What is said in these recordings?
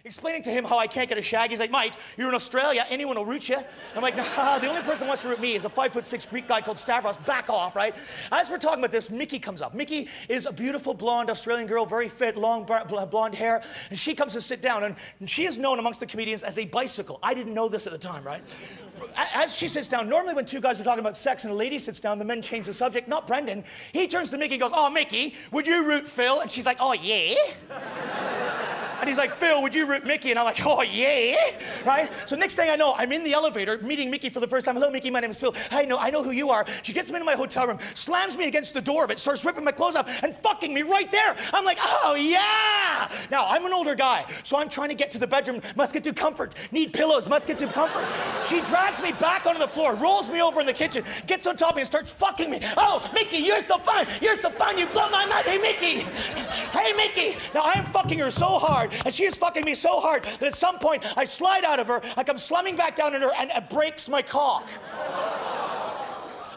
explaining to him how I can't get a shag. He's like, mate, you're in Australia, anyone will root you. I'm like, nah, the only person who wants to root me is a 5'6" Greek guy called Stavros. Back off, right? As we're talking about this, Mickey comes up. Mickey is a beautiful blonde Australian girl, very fit, long blonde hair, and she comes to sit down, and she is known amongst the comedians as a bicycle. I didn't know this at the time, right? As she sits down, normally when two guys are talking about sex and a lady sits down, the men change the subject, not Brendan. He turns to Mickey and goes, oh, Mickey, would you root Phil? And she's like, oh, yeah? And he's like, Phil, would you root Mickey? And I'm like, oh, yeah, right? So next thing I know, I'm in the elevator meeting Mickey for the first time. Hello, Mickey, my name is Phil. I know who you are. She gets me into my hotel room, slams me against the door of it, starts ripping my clothes off and fucking me right there. I'm like, oh, yeah. Now, I'm an older guy, so I'm trying to get to the bedroom, must get to comfort, need pillows, must get to comfort. She drags me back onto the floor, rolls me over in the kitchen, gets on top of me and starts fucking me. Oh, Mickey, you're so fun, you blow my mind. Hey, Mickey. Hey, Mickey. Now, I am fucking her so hard, and she is fucking me so hard that at some point I slide out of her, I come slamming back down on her, and it breaks my cock.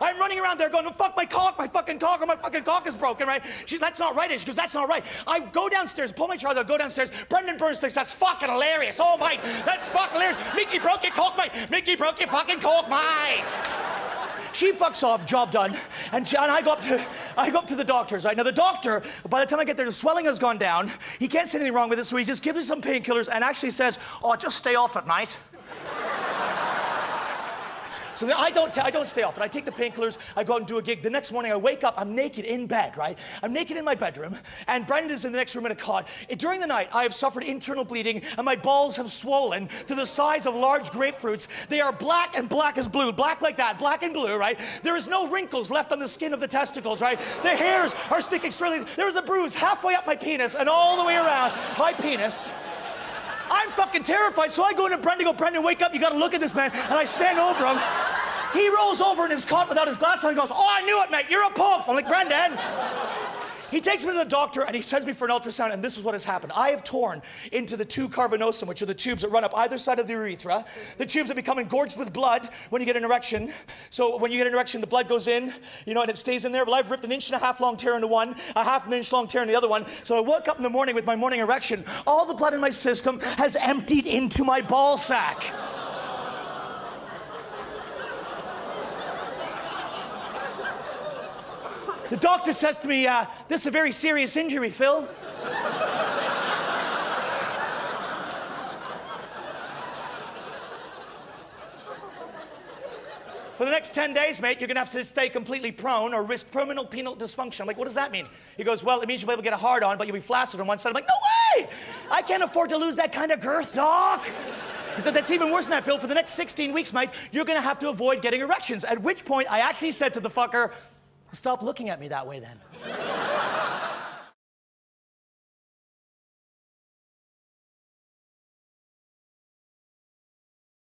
I'm running around there going, oh, fuck my fucking cock is broken, right? She's, that's not right. She goes, that's not right. I go downstairs, pull my trousers, go downstairs. Brendan Burns thinks that's fucking hilarious. Oh, mate, that's fucking hilarious. Mickey broke your cock, mate. Mickey broke your fucking cock, mate. She fucks off, job done, and I go up to the doctors, right? Now the doctor, by the time I get there, the swelling has gone down. He can't see anything wrong with it, so he just gives me some painkillers and actually says, oh, just stay off it, mate. So then I don't stay off it. I take the painkillers, I go out and do a gig. The next morning I wake up, I'm naked in bed, right? I'm naked in my bedroom, and Brendan is in the next room in a cot. During the night, I have suffered internal bleeding, and my balls have swollen to the size of large grapefruits. They are black and black as blue. Black like that, black and blue, right? There is no wrinkles left on the skin of the testicles, right? The hairs are sticking straight. There is a bruise halfway up my penis and all the way around my penis. I'm fucking terrified, so I go into Brendan and go, Brendan, wake up, you gotta look at this, man. And I stand over him. He rolls over in his cot without his glasses on and goes, oh, I knew it, mate, you're a puff. I'm like, Brendan. He takes me to the doctor and he sends me for an ultrasound, and this is what has happened. I have torn into the two carvinosum, which are the tubes that run up either side of the urethra. The tubes that become engorged with blood when you get an erection. So when you get an erection, the blood goes in, you know, and it stays in there. Well, I've ripped an 1.5 inch long tear into one, a 1/2 inch long tear in the other one. So I woke up in the morning with my morning erection. All the blood in my system has emptied into my ball sack. The doctor says to me, this is a very serious injury, Phil. For the next 10 days, mate, you're gonna have to stay completely prone or risk permanent penile dysfunction. I'm like, what does that mean? He goes, well, it means you'll be able to get a hard on, but you'll be flaccid on one side. I'm like, no way! I can't afford to lose that kind of girth, doc. He said, that's even worse than that, Phil. For the next 16 weeks, mate, you're gonna have to avoid getting erections. At which point, I actually said to the fucker, stop looking at me that way then.